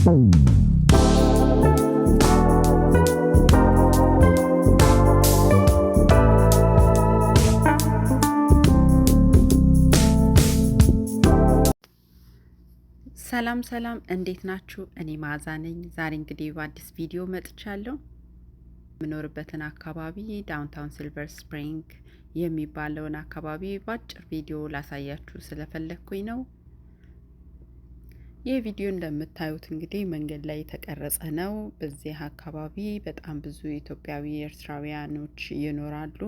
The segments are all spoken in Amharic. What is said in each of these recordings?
ሰላም ሰላም፣ እንዴት ናችሁ? እኔ መዓዛ ነኝ። ዛሬ እንግዲህ በአዲስ ቪዲዮ መጥቻለሁ። የምኖርበትን አካባቢ ዳውንታውን ሲልቨር ስፕሪንግ የሚባለውን አካባቢ በአጭር ቪዲዮ ላሳያችሁ ስለፈለግኩኝ ነው። ይህ ቪዲዮ እንደምታዩት እንግዲህ መንገድ ላይ የተቀረጸ ነው። በዚህ አካባቢ በጣም ብዙ ኢትዮጵያዊ ኤርትራውያኖች ይኖራሉ።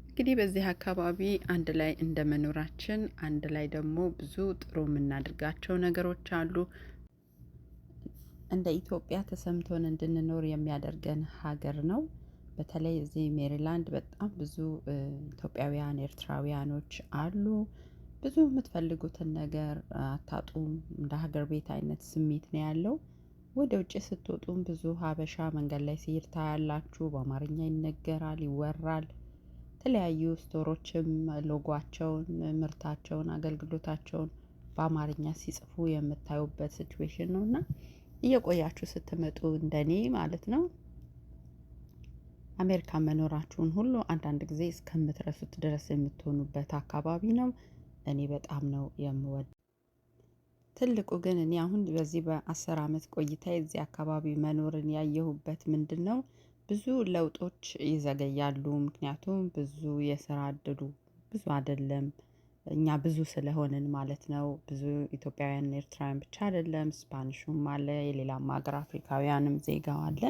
እንግዲህ በዚህ አካባቢ አንድ ላይ እንደመኖራችን አንድ ላይ ደግሞ ብዙ ጥሩ የምናደርጋቸው ነገሮች አሉ። እንደ ኢትዮጵያ ተሰምቶን እንድንኖር የሚያደርገን ሀገር ነው። በተለይ እዚህ ሜሪላንድ በጣም ብዙ ኢትዮጵያውያን ኤርትራውያኖች አሉ። ብዙ የምትፈልጉትን ነገር አታጡም። እንደ ሀገር ቤት አይነት ስሜት ነው ያለው። ወደ ውጭ ስትወጡም ብዙ ሀበሻ መንገድ ላይ ሲሄድ ታያላችሁ። በአማርኛ ይነገራል፣ ይወራል። የተለያዩ ስቶሮችም ሎጓቸውን፣ ምርታቸውን፣ አገልግሎታቸውን በአማርኛ ሲጽፉ የምታዩበት ሲቹዌሽን ነው እና እየቆያችሁ ስትመጡ እንደኔ ማለት ነው አሜሪካ መኖራችሁን ሁሉ አንዳንድ ጊዜ እስከምትረሱት ድረስ የምትሆኑበት አካባቢ ነው። እኔ በጣም ነው የምወድ። ትልቁ ግን እኔ አሁን በዚህ በ10 ዓመት ቆይታ የዚህ አካባቢ መኖርን ያየሁበት ምንድን ነው? ብዙ ለውጦች ይዘገያሉ። ምክንያቱም ብዙ የስራ እድሉ ብዙ አይደለም። እኛ ብዙ ስለሆንን ማለት ነው። ብዙ ኢትዮጵያውያን ኤርትራውያን ብቻ አይደለም፣ ስፓኒሹም አለ፣ የሌላም ሀገር አፍሪካውያንም ዜጋው አለ።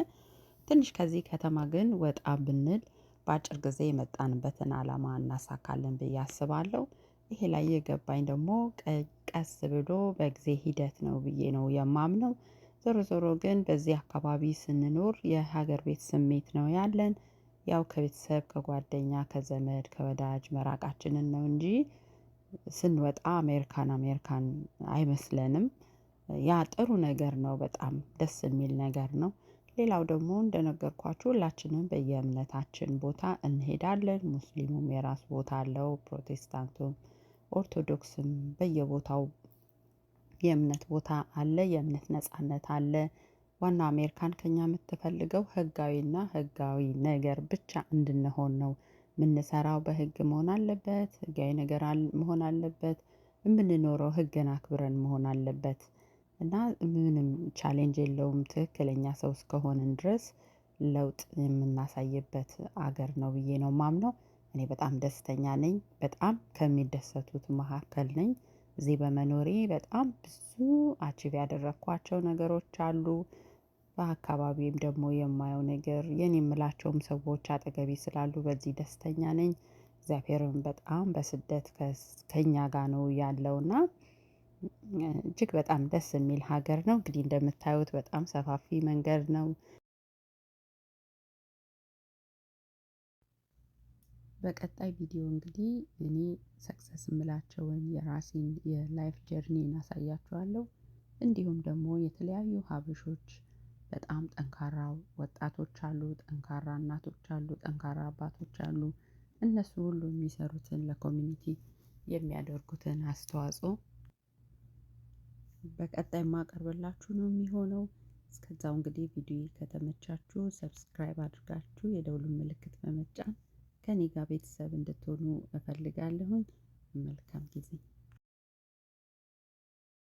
ትንሽ ከዚህ ከተማ ግን ወጣ ብንል በአጭር ጊዜ የመጣንበትን ዓላማ እናሳካለን ብዬ አስባለሁ። ይሄ ላይ የገባኝ ደግሞ ቀስ ብሎ በጊዜ ሂደት ነው ብዬ ነው የማምነው። ዞሮ ዞሮ ግን በዚህ አካባቢ ስንኖር የሀገር ቤት ስሜት ነው ያለን። ያው ከቤተሰብ ከጓደኛ ከዘመድ ከወዳጅ መራቃችንን ነው እንጂ ስንወጣ አሜሪካን አይመስለንም። ያ ጥሩ ነገር ነው። በጣም ደስ የሚል ነገር ነው። ሌላው ደግሞ እንደነገርኳችሁ ሁላችንም በየእምነታችን ቦታ እንሄዳለን። ሙስሊሙም የራሱ ቦታ አለው፣ ፕሮቴስታንቱም ኦርቶዶክስም በየቦታው የእምነት ቦታ አለ፣ የእምነት ነጻነት አለ። ዋና አሜሪካን ከኛ የምትፈልገው ህጋዊና ህጋዊ ነገር ብቻ እንድንሆን ነው። የምንሰራው በህግ መሆን አለበት፣ ህጋዊ ነገር መሆን አለበት። የምንኖረው ህግን አክብረን መሆን አለበት እና ምንም ቻሌንጅ የለውም። ትክክለኛ ሰው እስከሆንን ድረስ ለውጥ የምናሳይበት አገር ነው ብዬ ነው የማምነው። እኔ በጣም ደስተኛ ነኝ። በጣም ከሚደሰቱት መካከል ነኝ። እዚህ በመኖሬ በጣም ብዙ አቺቭ ያደረኳቸው ነገሮች አሉ። በአካባቢም ደግሞ የማየው ነገር የኔ የምላቸውም ሰዎች አጠገቤ ስላሉ በዚህ ደስተኛ ነኝ። እግዚአብሔርም በጣም በስደት ከኛ ጋር ነው ያለውና እጅግ በጣም ደስ የሚል ሀገር ነው። እንግዲህ እንደምታዩት በጣም ሰፋፊ መንገድ ነው። በቀጣይ ቪዲዮ እንግዲህ እኔ ሰክሰስ የምላቸውን የራሴን የላይፍ ጀርኒን አሳያችኋለሁ። እንዲሁም ደግሞ የተለያዩ ሀበሾች በጣም ጠንካራ ወጣቶች አሉ፣ ጠንካራ እናቶች አሉ፣ ጠንካራ አባቶች አሉ። እነሱ ሁሉ የሚሰሩትን ለኮሚኒቲ የሚያደርጉትን አስተዋጽኦ በቀጣይ ማቀርብላችሁ ነው የሚሆነው። እስከዛው እንግዲህ ቪዲዮ ከተመቻችሁ ሰብስክራይብ አድርጋችሁ የደውሉን ምልክት በመጫን ከኔ ጋር ቤተሰብ እንድትሆኑ እፈልጋለሁኝ። መልካም ጊዜ